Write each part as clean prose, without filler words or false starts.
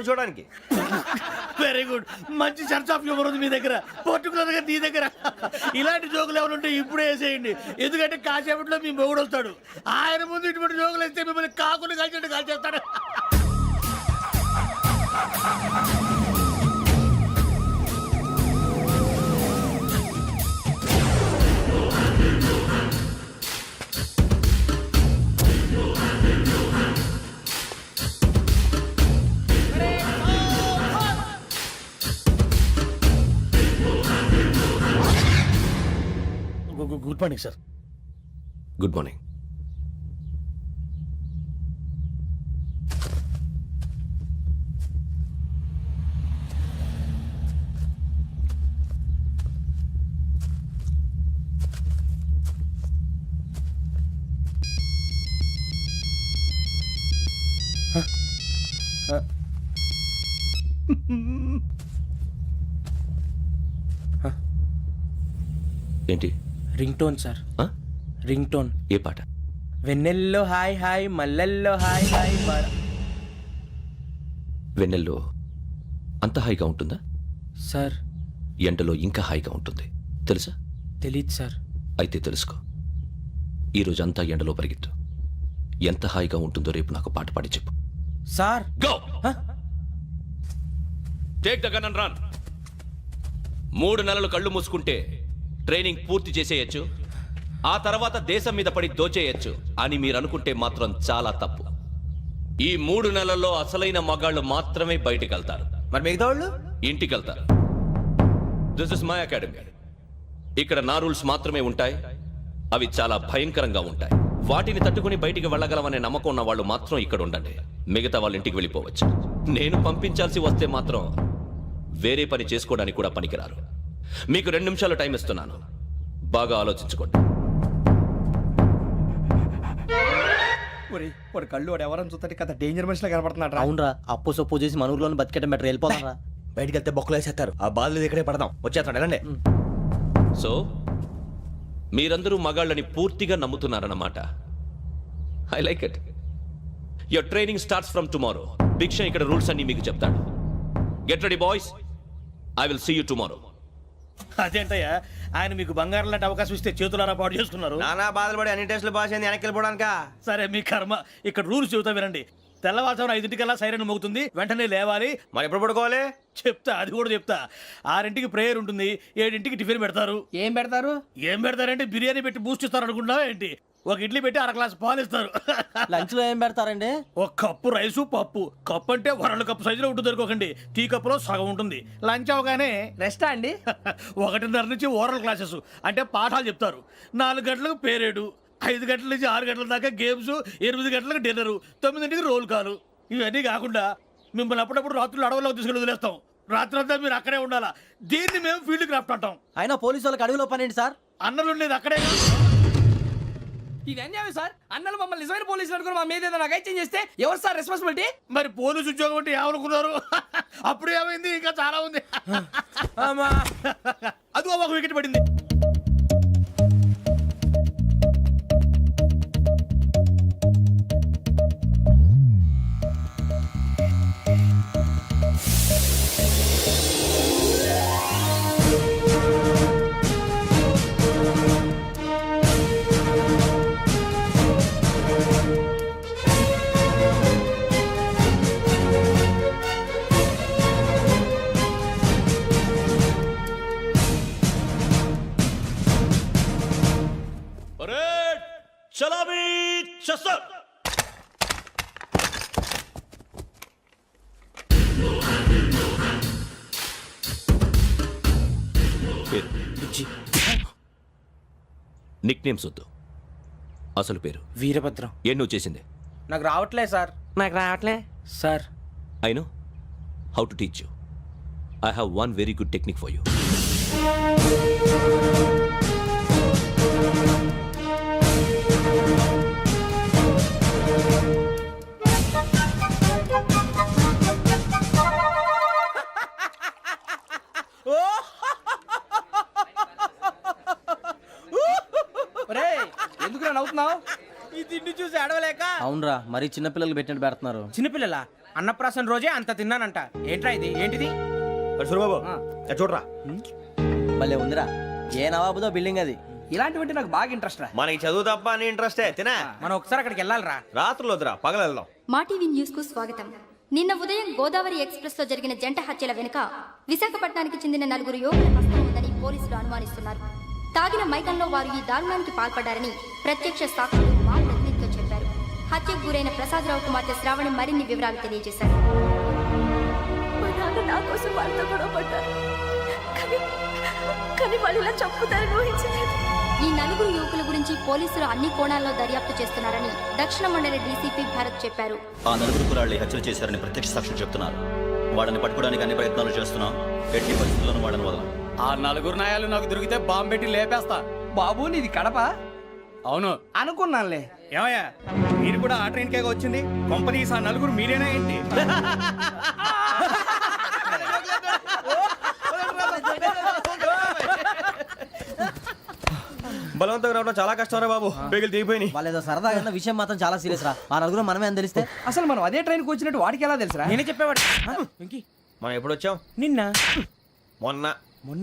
చూడడానికి. Very good, మంచి church of humour ఉంది మీ దగ్గర, పర్టికులర్ గా నీ దగ్గర. ఇలాంటి జోకులు ఎవరు ఉంటే ఇప్పుడే వేసేయండి, ఎందుకంటే కాసేపట్లో మీ మొగుడు వస్తాడు. ఆయన ముందు ఇటువంటి జోకులు వేస్తే మిమ్మల్ని కాకుండా కాల్చేట్టు కాల్చేస్తాడు. Good morning sir. Good morning. ఏంటి? Ring tone sir. Ring tone. ఏ పాట? వెన్నెల్లో హాయ్ హాయ్ మల్లెల్లో హాయ్ హాయ్. వెన్నెల్లో అంత హాయిగా ఉంటుందా సార్? ఎండలో ఇంకా హాయిగా ఉంటుంది తెలుసా? తెలీదు సార్. అయితే తెలుసుకో, ఈరోజు అంతా ఎండలో పరిగెత్తు. ఎంత హాయిగా ఉంటుందో రేపు నాకు పాట పాడి చెప్పు. Sir go. Take the gun and run. 3 నెలలు కళ్ళు మూసుకుంటే ట్రైనింగ్ పూర్తి చేసేయచ్చు, ఆ తర్వాత దేశం మీద పడి దోచేయచ్చు అని మీరు అనుకుంటే మాత్రం చాలా తప్పు. ఈ 3 నెలల్లో అసలైన మగాళ్ళు మాత్రమే బయటికి వెళ్తారు. మరి మిగతా వాళ్ళు ఇంటికి వెళ్తారు. This is my academy. ఇక్కడ నా రూల్స్ మాత్రమే ఉంటాయి, అవి చాలా భయంకరంగా ఉంటాయి. వాటిని తట్టుకుని బయటికి వెళ్ళగలమనే నమ్మకం ఉన్న వాళ్ళు మాత్రం ఇక్కడ ఉండండి, మిగతా వాళ్ళు ఇంటికి వెళ్ళిపోవచ్చు. నేను పంపించాల్సి వస్తే మాత్రం వేరే పని చేసుకోవడానికి కూడా పనికిరారు. మీకు 2 నిమిషాలు టైం ఇస్తున్నాను, బాగా ఆలోచించుకోండి. వాడు కళ్ళు వాడు ఎవరైనా చూస్తే కదా డేంజర్ మనిషిలో కనపడుతున్నాడు. అవునరా, అప్పు సొప్పు చేసి మన ఊర్లో బతికేట బెటర్. వెళ్ళిపోతారా? బయటికి వెళ్తే బొక్కలు వేసేస్తారు. ఆ బాధలు ఇక్కడే పడదాం. వచ్చేస్తాడు ఎలాండి. సో మీరందరూ మగాళ్ళని పూర్తిగా నమ్ముతున్నారన్నమాట. I like it. Your training starts from tomorrow. భిక్ష ఇక్కడ రూల్స్ అన్ని మీకు చెప్తాడు. Get ready boys, I will see you tomorrow. అదేంటయ్యా, ఆయన మీకు బంగారం లాంటి అవకాశం ఇస్తే చేతులారా పాటు చేసుకున్నారు. నానా బాధలు పడి అన్ని టెస్టులు పాస్ అయింది, వెనక్కి వెళ్ళిపోవడానికా? సరే మీ కర్మ. ఇక్కడ రూల్స్ చెబుతా వినండి. తెల్లవారుజామున 5 సైరన్ మోగుతుంది, వెంటనే లేవాలి. మరి ఎప్పుడు పడుకోవాలి? చెప్తా, అది కూడా చెప్తా. 6 ప్రేయర్ ఉంటుంది, 7 టిఫిన్ పెడతారు. ఏం పెడతారు? ఏం పెడతారంటే బిర్యానీ పెట్టి బూస్ట్ ఇస్తారు అనుకుంటున్నావా ఏంటి? ఒక ఇడ్లీ పెట్టి 1/2 గ్లాస్ పాలు ఇస్తారు. లంచ్ లో ఏం పెడతారండి? ఒక కప్పు రైసు పప్పు. కప్పు అంటే 1/2 కప్పు సైజులో ఉంటుంది అనుకోకండి, టీ కప్పులో సగం ఉంటుంది. లంచ్ అవగానే రెస్టా అండి? 1:30 నుంచి ఓరల్ క్లాసెస్ అంటే పాఠాలు చెప్తారు. 4 గంటలకు పేరేడు, 5 గంటల నుంచి 6 గంటల దాకా గేమ్స్, 8 గంటలకు డిన్నర్, 9 రోల్ కాలు. ఇవన్నీ కాకుండా మిమ్మల్ని అప్పుడప్పుడు రాత్రులు అడవుల్లో తీసుకెళ్ళి వదిలేస్తాం. రాత్రి అంతా మీరు అక్కడే ఉండాలా. దీన్ని మేము ఫీల్డ్ క్రాఫ్ట్ అంటాం. అయినా పోలీసు వాళ్ళకి అడవిలో పని ఏంటి సార్? అన్నలు ఉండేది అక్కడే. ఇది అన్యాయం సార్. అన్నలు మమ్మల్ని నిజమైన పోలీసులు అనుకుని మా మీద ఏదైనా అగైత్యం చేస్తే ఎవరు సార్ రెస్పాన్సిబిలిటీ? మరి పోలీసు ఉద్యోగం అంటే ఏమనుకున్నారు? అప్పుడు ఏమైంది, ఇంకా చాలా ఉంది. అదిగో ఒక వికెట్ పడింది. చలామీ చసర్. నిక్ నేమ్స్ వద్దు, అసలు పేరు. వీరభద్రం. ఏం నువ్వు చేసింది? నాకు రావట్లే సార్. నాకు రావట్లే sir. I know how to teach you. I have one very good technique for you. ఎందుకు నవ్వుతున్నావు? ఈ తిండి చూసి అడవలేక అవునరా మరి చిన్నపిల్లలు పెట్టినట్టు పెడుతున్నారు. చిన్నపిల్లల అన్నప్రాసన రోజే అంత తిన్నానంట. ఏంట్రా ఇది? ఏంటిది? అరే సూరిబాబు అది చూడరా. భలే ఉందిరా. ఏ నవాబుదో బిల్డింగ్ అది. ఇలాంటివంటే నాకు బాగా ఇంట్రెస్ట్ రా. మనకి చదువు తప్ప అని ఇంట్రెస్టే తినా. మనం ఒకసారి అక్కడికి వెళ్ళాలిరా. రాత్రులు వద్దురా, పగలు వెళ్దాం. మా టీవీ న్యూస్ కు స్వాగతం. నిన్న ఉదయం గోదావరి ఎక్స్ప్రెస్ లో జరిగిన జంట హత్యల వెనుక విశాఖపట్నానికి చెందిన 4 యువకుల హస్తం ఉందని పోలీసులు అనుమానిస్తున్నారు. తాగిన మైకంలో వారు ఈ దారుణానికి పాల్పడ్డారని ప్రత్యక్ష సాక్షులు మా ప్రతినిధితో చెప్పారు. హత్యకు గురైన ప్రసాదరావు కుమార్తె శ్రావణి మరిన్ని వివరాలు తెలియజేశారు. మా నాన్న నా కోసం వాళ్ళతో గొడవ పడ్డారు. కానీ వాళ్ళు ఇలా చంపుతారని ఊహించలేదు. ఈ 4 యువకుల గురించి పోలీసులు అన్ని కోణాల్లో దర్యాప్తు చేస్తున్నారని దక్షిణ మండలి డీసీపీ భరత్ చెప్పారు. ఆ 4 కురాళ్ళు హత్యలు చేశారని ప్రత్యక్ష సాక్షులు చెప్తున్నారు. వాళ్ళని పట్టుకోవడానికి అన్ని ప్రయత్నాలు చేస్తున్నాం. ఎట్టి పరిస్థితుల్లోనూ వాళ్ళని వదలం. ఆ 4 నాయాలు నాకు దొరికితే బాంబు పెట్టి లేపేస్తా. బాబు నీది కడప? అవును అనుకున్నానులే. ఏమయ్యా మీరు కూడా ఆ ట్రైన్ కేగా వచ్చింది? కొంపదీసి ఆ 4 మీరేనా ఏంటి? బలవంతంగా రావడం చాలా కష్టం రా బాబు. పేగులు దిగిపోయినాయి. వాళ్ళు ఏదో సరదాగా అన్న విషయం మాత్రం చాలా సీరియస్ రా. ఆ నలుగురు మనమే అని తెలిస్తే అసలు మనం అదే ట్రైన్కి వచ్చినట్టు వాడికి ఎలా తెలుసురా? నేనే చెప్పేవాడు. వెంకీ మనం ఎప్పుడు వచ్చాం? నిన్న మొన్న.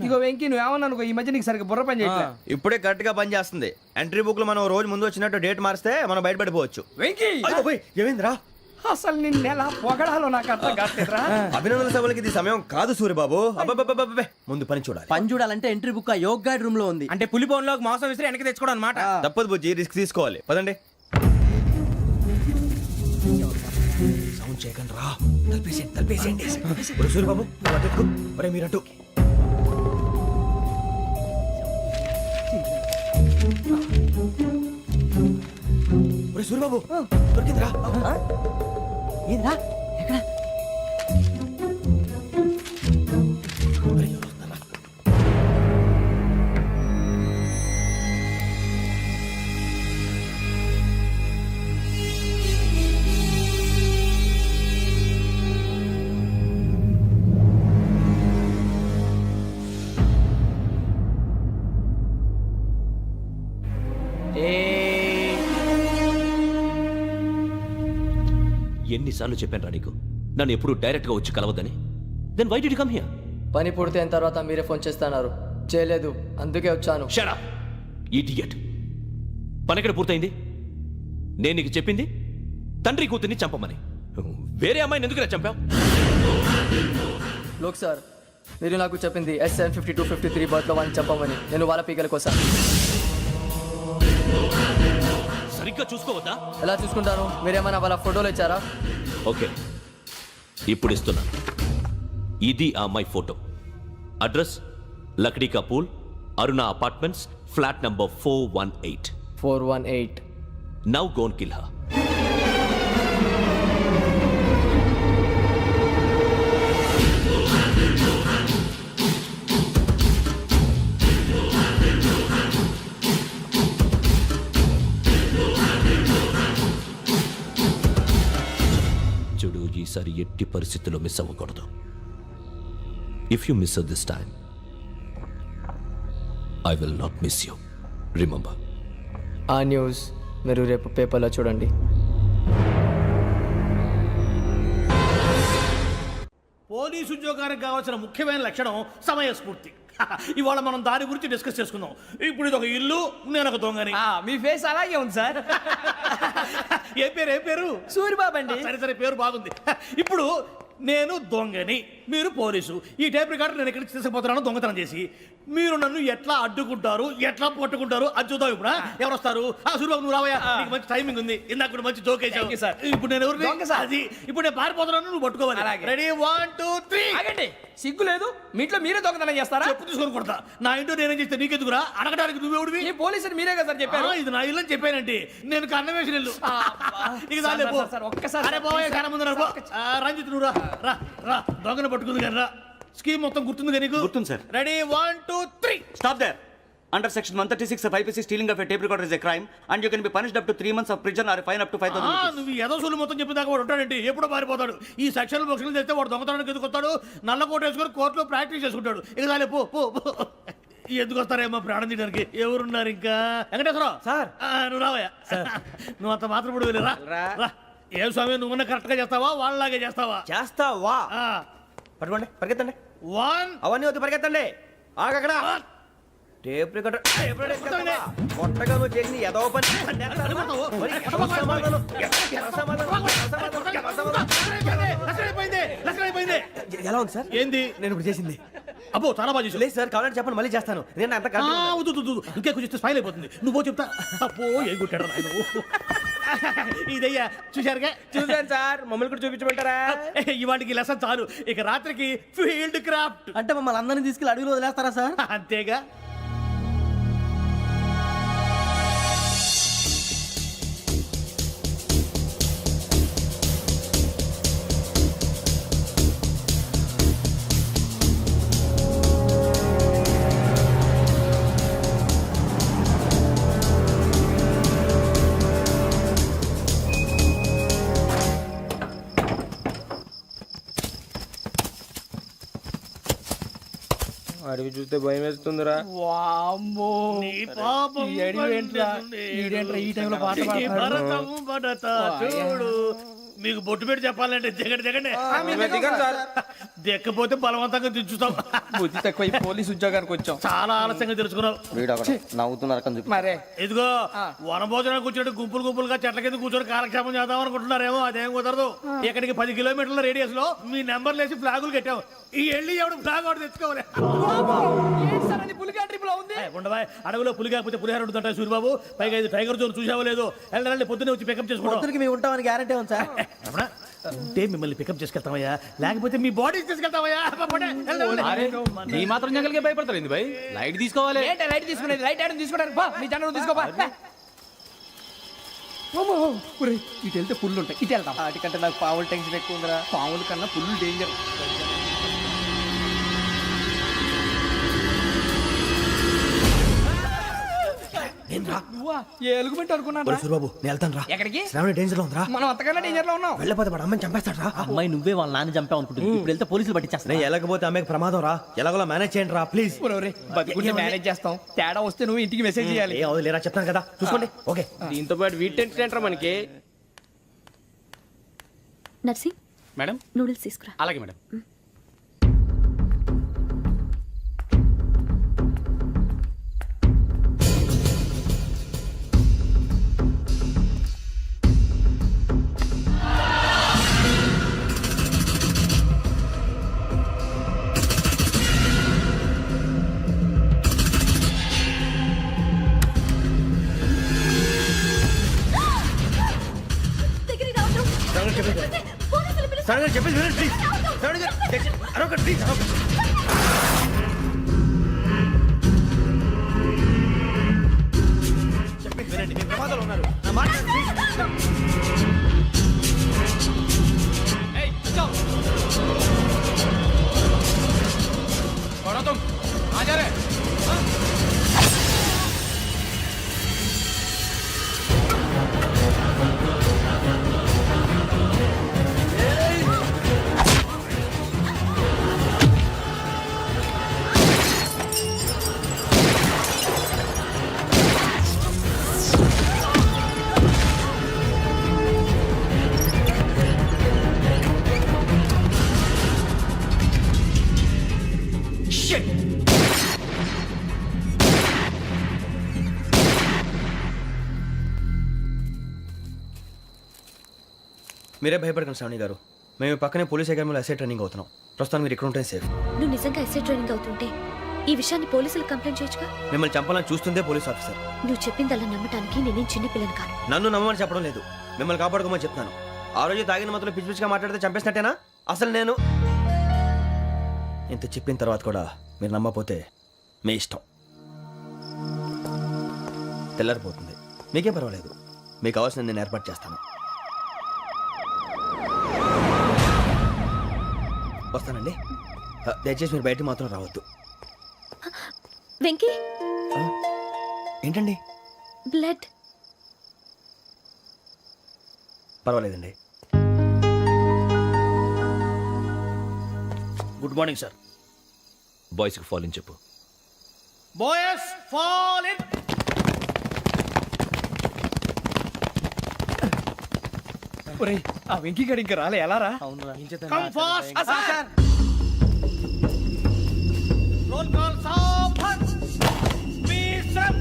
ఇగో వెంకీ నువ్వేమన్నా అనుకో, ఈ మధ్య నీకు సరిగ్గా బుర్ర పని చేయట్లేదు. ఇప్పుడే కరెక్ట్ గా పని చేస్తుంది. ఎంట్రీ బుక్ లో మనం రోజు ముందు వచ్చినట్టు డేట్ మారిస్తే మనం బయటపడిపోవచ్చు. వెంకీ ఏమైందిరా? అసలు నిన్న ఎలా పొగడాలో నాకు అర్థం కాట్లేదురా. అభినందన సభలకి ఇది సమయం కాదు సూర్యబాబు. అబ్బబ్బబ్బబ్బబ్బే, ముందు పని చూడాలి. పని చూడాలంటే ఎంట్రీ బుక్ ఆ యోగ్ గైడ్ రూమ్ లో ఉంది. అంటే పులి బోన్లోకి మాంసం విసిరి వెనక్కి తెచ్చుకోవడం అనమాట. తప్పదు బుజ్జి, రిస్క్ తీసుకోవాలి. పదండి. సౌండ్ చేయకండి రా. తలపేసేయండి. ఒరే సూర్యబాబు నువ్వు అటు ఎక్కు. ఒరే మీరు అటు. ఒరే సూర్యబాబు దొరికిందిరా. ఏంద్రా ఎక్కడ? ఎన్నిసార్లు చెప్పాను రా నీకు నన్ను ఎప్పుడు డైరెక్ట్ గా వచ్చి కలవద్దని? Then why did you come here? పని పూర్తయిన తర్వాత మీరే ఫోన్ చేస్తున్నారు. చేయలేదు, అందుకే వచ్చాను. Shut up idiot. పని ఎక్కడ పూర్తయింది? నేను నీకు చెప్పింది తండ్రి కూతుర్ని చంపమని. వేరే అమ్మాయిని ఎందుకు చంపావు? లోక్ సార్, మీరు నాకు చెప్పింది SN5253 బర్త్లో వాళ్ళని చంపమని. నేను వాళ్ళ పీకల కోసం. సరిగ్గా చూసుకోవద్దా? ఎలా చూసుకుంటాను? మీరేమైనా వాళ్ళ ఫోటోలు ఇచ్చారా? ఓకే, ఇప్పుడు ఇస్తున్నా. ఇది ఆ అమ్మాయి photo. Address Lakdi కపూల్, Aruna apartments, flat number 418. 418. Now go and kill her. చూడు, ఈసారి ఎట్టి పరిస్థితుల్లో మిస్ అవ్వకూడదు. If you miss this time I will not miss you. Remember. ఆ న్యూస్ మీరు రేపు పేపర్లో చూడండి. పోలీసు ఉద్యోగానికి కావాల్సిన ముఖ్యమైన లక్షణం సమయస్ఫూర్తి. ఇవాళ మనం దాని గురించి డిస్కస్ చేసుకుందాం. ఇప్పుడు ఇది ఒక ఇల్లు, నేను ఒక దొంగని. మీ ఫేస్ అలాగే ఉంది సార్. ఏ పేరు? సూరిబాబు అండి. సరే పేరు బాగుంది. ఇప్పుడు నేను దొంగని, మీరు పోలీసు. ఈ టైప్ రికార్డు నేను ఎక్కడికి తీసుకుపోతున్నాను దొంగతనం చేసి. మీరు నన్ను ఎట్లా అడ్డుకుంటారు, ఎట్లా పట్టుకుంటారు అది చూద్దాం. ఇప్పుడు ఎవరు వస్తారు? సూరిబాబు నువ్వు రావయ్యా, నీకు మంచి టైమింగ్ ఉంది. ఇందాక కూడా మంచి జోక్ వేసావు సార్. ఇప్పుడు నేను ఎవరు? అది ఇప్పుడు నేను పారిపోతున్నాను, నువ్వు పట్టుకోవాలి. రెడీ 1 2 3. ఆగండి, సిగ్గు లేదు? మీ ఇంట్లో మీరే దొంగతనం చేస్తారా? చెప్పు తీసుకొని కొడతా. నా ఇంట్లో నేనేం చేస్తే నీకెందుకురా? అడగడానికి నువ్వెవడివి? ఈ పోలీసులు మీరే కదా సార్ చెప్పారు. ఇది నా ఇల్లు అని చెప్పానండి. నేను కన్న వేసిన ఇల్లు. ఇక చాలే పో. ఒక్కసారి అరే పోయే కన్న ముందు రంజిత్ నువ్వు రా రా. దొంగను పట్టుకుంది కానీ రా. స్కీమ్ మొత్తం గుర్తుంది నీకు? గుర్తుంది sir. Ready 1 2 3. Stop there. Under section 136 of IPC, stealing of a tape recorder is a crime and you can be punished up to 3 months of prison or a fine up to 5,000 rupees. నువ్వు ఏదో సొల్లు మొత్తం చెప్పిన దాకా వాడు ఉంటాడండి. ఎప్పుడో పారిపోతాడు. ఈ సెక్షన్ బొక్షన్లు చేస్తే వాడు దొంగతనానికి ఎందుకు వస్తాడు? నల్ల కోట వేసుకొని కోర్టులో ప్రాక్టీస్ చేసుకుంటాడు. ఇక చాలే పో. ఎందుకు వస్తారేమో ప్రాణం తీయడానికి ఎవరున్నారు ఇంకా వెంకటేశ్వరరావు సార్. నువ్వు రావయ్యా నువ్వు అంత మాత్రం ఇప్పుడు వెళ్ళి రా ఏం స్వామి నువ్వున్న కరెక్ట్ గా చేస్తావా వాళ్ళలాగే చేస్తావా చేస్తావా పట్టుకోండి పరిగెత్తండి 1 అవన్నీ వద్దు పరిగెత్తండి ఆగక్కడ టేప్ రికార్డర్ కొత్తగా నువ్వు చేసిన ఎదవ పని మరి ఎదవ సమాధానం. ఎలా ఉంది సార్ ఏంది నేను ఇప్పుడు చేసింది? అబ్బో చాలా బాగా చేసావు. లేదు సార్ కావాలంటే చెప్పండి మళ్ళీ చేస్తాను. నేను అంత ఇంకే కొంచెం స్మైల్ అయిపోతుంది నువ్వు చెప్తా అబ్బో ఏ కొట్టాడు నాయన ఇదయ్యా చూశారుగా చూసాను సార్, మమ్మల్ని కూడా చూపించమంటారా? ఇవాటికి లెసన్ చాలు ఇక రాత్రికి ఫీల్డ్ క్రాఫ్ట్ అంటే మమ్మల్ని అందరినీ తీసుకెళ్ళి అడుగులో వదిలేస్తారా సార్? అంతేగా. అడిగి చూస్తే భయం వేస్తుందిరా. వామ్మో నీ పాపం ఈ అడవి ఏంట్రా? ఈడేంట్రా ఈ టైంలో పాట ఈ పాడుతున్నాడు? భరతం భరత చూడు మీకు బొట్టు పెట్టి చెప్పాలంటే దిగండి దిగండి దిక్కపోతే బలవంతంగా దించుతాం బుద్ధి తక్కువ ఈ పోలీస్ ఉద్యోగానికి వచ్చాం. చాలా ఆలస్యంగా తెలుసుకున్నావు. నవ్వుతున్నారు మరే ఇదిగో వనభోజనానికి కూర్చొని గుంపులు గుంపులుగా చెట్ల కింద కూర్చొని కాలక్షేపం చేద్దాం అనుకుంటున్నారేమో అదేం కుదరదు. ఇక్కడికి 10 కిలోమీటర్ల రేడియస్ లో మీ నెంబర్లు వేసి ఫ్లాగులు కట్టాము. ఈ వెళ్ళి ఎవడు ఫ్లాగ్ ఒకటి తెచ్చుకోవాలి. పులిగా ట్రిప్ లో ఉంది. ఉండవా అడవిలో పులి కాకపోతే పులిహార ఉంటుంటాయి సూరిబాబు. పైగా ఇది టైగర్ జోన్ చూసావో లేదో. వెళ్ళండి పొద్దున్నే వచ్చి పికప్ చేసుకుంటాం. పొద్దునకి మేము ఉంటామని గ్యారంటీ ఉంది సార్. రమణ, ఉంటే మిమ్మల్ని పికప్ చేసుకెళ్తామయ్యా లేకపోతే మీ బాడీ తీసుకెళ్తామయ్యా. ఈ మాత్రం జంగల్కే భయపడతారు భయ్. లైట్ తీసుకోవాలి. లైట్ తీసుకునేది లైట్ ఆడని తీసుకోవడానికి మీ జనరు తీసుకోపా. ఇటు వెళ్తే పుల్లు ఉంటాయి, ఇటు వెళ్తాం. వాటికంటే నాకు పావుల టెన్షన్ ఎక్కువ ఉందిరా. పాముల కన్నా పుల్లు డేంజర్. ఎలుగుబెట్టి అనుకున్నాను. సూరిబాబు నేను వెళ్తాను రా. ఎక్కడికి? శ్రావణి డేంజర్ లో ఉందిరా. మనం అంతకన్నా డేంజర్ లో ఉన్నాం. వెళ్ళపోతే వాడు అమ్మని చంపేస్తాడు రా. అమ్మాయి నువ్వే వాళ్ళ నాన్న చంపావు అనుకుంటుంది. ఇప్పుడు వెళ్తే పోలీసులు పట్టించేస్తా. నేను వెళ్ళకపోతే అమ్మాయికి ప్రమాదం రా. ఎలాగోలా మేనేజ్ చేయండి రా ప్లీజ్. బతుకుంటే మేనేజ్ చేస్తాం. తేడా వస్తే నువ్వు ఇంటికి మెసేజ్ చేయాలి. ఏ అవును లేరా చెప్తాను కదా చూసుకోండి. ఓకే దీంతో పాటు వీటి టెన్షన్ ఏంట్రా మనకి. నర్సింగ్ మేడం నూడిల్స్ తీసుకురా. అలాగే మేడం. శ్రావణి చెప్పేసి వినండి ప్లీజ్. శ్రావణి గారు అరొకటి ప్లీజ్ అరొకటి. చెప్పేసి వినండి మీ ప్రమాదాలు ఉన్నారు. నా మాట ప్లీజ్. మీరే భయపడకండి శ్రావణి గారు. మేము పక్కనే పోలీస్ అకాడమీలో ఎస్ఐ ట్రైనింగ్ అవుతున్నాం. ప్రస్తుతం మీరు ఇక్కడ ఉంటే సేఫ్. నువ్వు నిజంగా ఎస్ఐ ట్రైనింగ్ అవుతుంటే ఈ విషయాన్ని పోలీసులకు కంప్లైంట్ చేయొచ్చుగా. మిమ్మల్ని చంపాలని చూస్తుందే పోలీస్ ఆఫీసర్. నువ్వు చెప్పిందల్లా నమ్మటానికి నేనేం చిన్నపిల్లని కాను. నన్ను నమ్మమని చెప్పడం లేదు, మిమ్మల్ని కాపాడుకోమని చెప్తాను. ఆ రోజు తాగిన మాత్రం పిచ్చి పిచ్చిగా మాట్లాడితే చంపేసినట్టేనా? అసలు నేను ఇంత చెప్పిన తర్వాత కూడా మీరు నమ్మపోతే మీ ఇష్టం. తెల్లారిపోతుంది, మీకే పర్వాలేదు. మీకు కావాల్సిన నేను ఏర్పాటు చేస్తాను. వస్తానండి. దయచేసి మీరు బయటికి మాత్రం రావద్దు. వెంకీ ఏంటండి? బ్లడ్. పర్వాలేదండి. Good morning sir. బాయ్స్కి ఫాలోని చెప్పు. Boys fall in. ఒరేయ్ ఆ వెంకీ గడి ఇంకా రాలే ఎలా రా కమ్ ఫాస్ట్. రోల్ కాల్ సావధాన్. Speed up.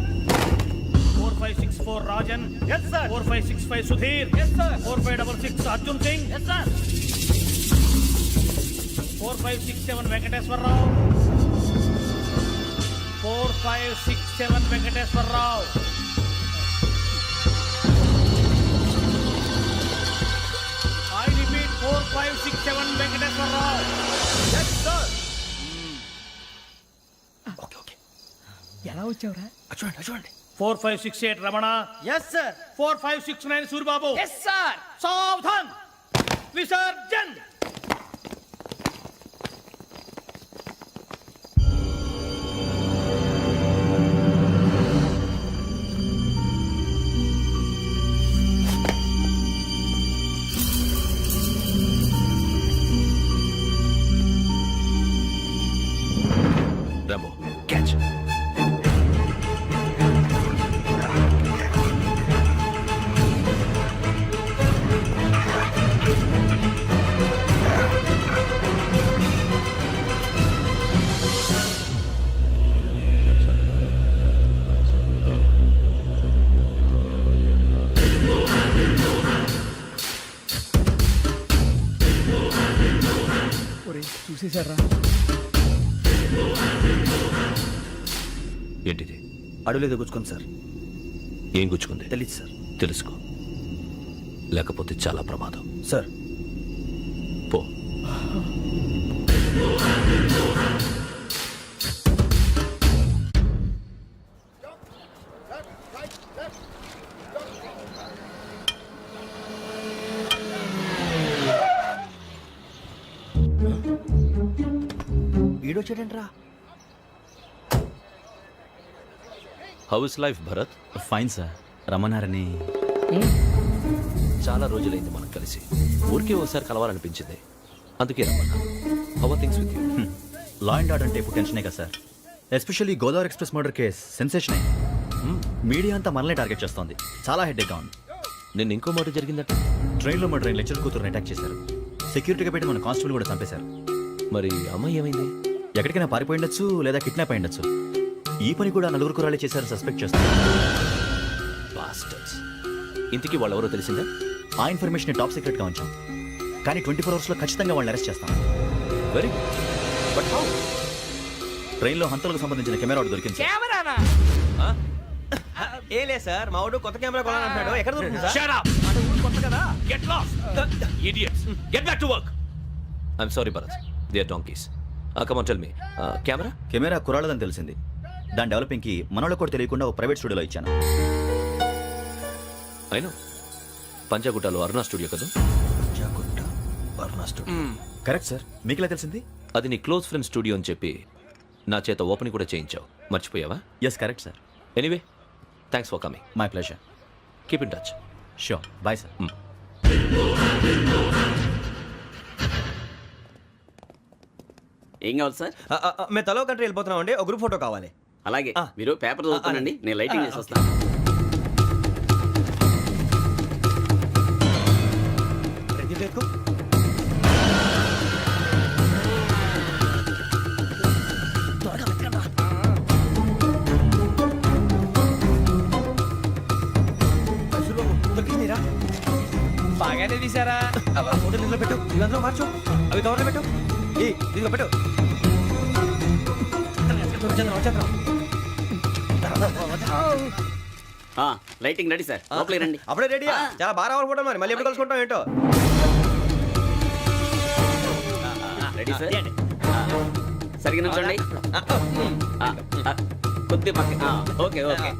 4564 Rajan. yes sir. 4565 Sudhir. yes sir. 4566 Arjun Singh. yes sir. 4567 Venkateswararao. 4567 Venkateswararao. I repeat 4567 Venkateswararao. Yes, sir. ఎలా వచ్చావురా? చూడండి 4568 Ramana. Yes sir. 4569 Suribabu. Yes sir. సావధాన్. విసర్జన్. రాము క్యాచ్. ఒరేయ్ చూసేశారా? ఏంటిది? అడుగులేదు గుచ్చుకోండి సార్. ఏం గుచ్చుకుంది? తెలీదు సార్. తెలుసుకో, లేకపోతే చాలా ప్రమాదం. సార్ పో. ఈడొచ్చాడంట్రా. How is life Bharat? Fine sir. రమ్మన్నారని. చాలా రోజులైంది మనం కలిసి. ఊరికే ఒకసారి కలవాలనిపించింది, అందుకే రమ్మన్నా. How are things with you? Law and order అంటే ఇప్పుడు టెన్షనే కదా sir. Especially Godavari express murder case sensation. Media అంతా మనల్ని టార్గెట్ చేస్తోంది. చాలా హెడ్ఏక్గా ఉంది. నిన్న ఇంకో మాట జరిగిందట. ట్రైన్లో మా ట్రైన్ లెక్చర్ కూతురుని అటాక్ చేశారు. సెక్యూరిటీగా పెట్టి మన కానిస్టేబుల్ కూడా చంపేశారు. మరి అమ్మాయి ఏమైంది? ఎక్కడికైనా పారిపోయి ఉండొచ్చు, లేదా కిడ్నాప్ అయి ఉండొచ్చు. ఈ పని కూడా నలుగురు కురాలే చేశారు సస్పెక్ట్ చేస్తారు. బాస్టర్స్. ఇంతకీ వాళ్ళెవరో తెలిసిందా? ఆ ఇన్ఫర్మేషన్ టాప్ సీక్రెట్గా ఉంచాం, కానీ 24 అవర్స్లో ఖచ్చితంగా వాళ్ళని అరెస్ట్ చేస్తాం. Very good. But how? ట్రైన్లో హంతలకు సంబంధించిన కెమెరా ఒకటి దొరికింది సార్. కెమెరానా? ఏ లే సార్, మా వాడు కొత్త కెమెరా కొనాలంటున్నాడు. ఎక్కడ దొరుకుతుంది సార్? Shut up! అంటే ఊరు కొత్త కదా. Get lost! Idiots! Get back to work! I'm sorry, Bharat. They are donkeys. Come on, tell me. Camera? Camera కురాలదని తెలిసింది. దాని డెవలపింగ్కి మనోళ్ళకి కూడా తెలియకుండా ఒక ప్రైవేట్ స్టూడియోలో ఇచ్చాను. I know. పంజాగుట్టలో అరుణ స్టూడియో కదా? పంజాగుట్ట అరుణ స్టూడియో. Correct sir. మీకు ఎలా తెలిసింది? అది నీ క్లోజ్ ఫ్రెండ్ స్టూడియో అని చెప్పి నా చేత ఓపెన్ కూడా చేయించావు. మర్చిపోయావా? Yes correct sir. Anyway, thanks for coming. My pleasure. Keep in touch. Sure. Bye sir. ఏం కావాలి సార్? మేము తలో కంట్రీ వెళ్ళిపోతున్నాం అండి. ఒక గ్రూప్ ఫోటో కావాలి. అలాగే, ఆ. మీరు పేపర్ చదువుతానండి, నేను లైటింగ్ చేసి వస్తాను. రెడీ देखो. బాగానే తీసారా? ఫోటో ఇందులో పెట్టు, ఇవి అందులో మార్చు, అవి కవర్లో పెట్టు. ఇదిగో పెట్టు. లైటింగ్ రెడీ సార్, లోపలికి రండి. అప్పుడే రెడీ. చాలా బాగా రావాలి ఫోటో. మరి మళ్ళీ ఎప్పుడు కలుసుకుంటాం ఏంటో. Ready sir. సరిగ్గా నుంచోండి. కొద్ది పక్క. Okay okay.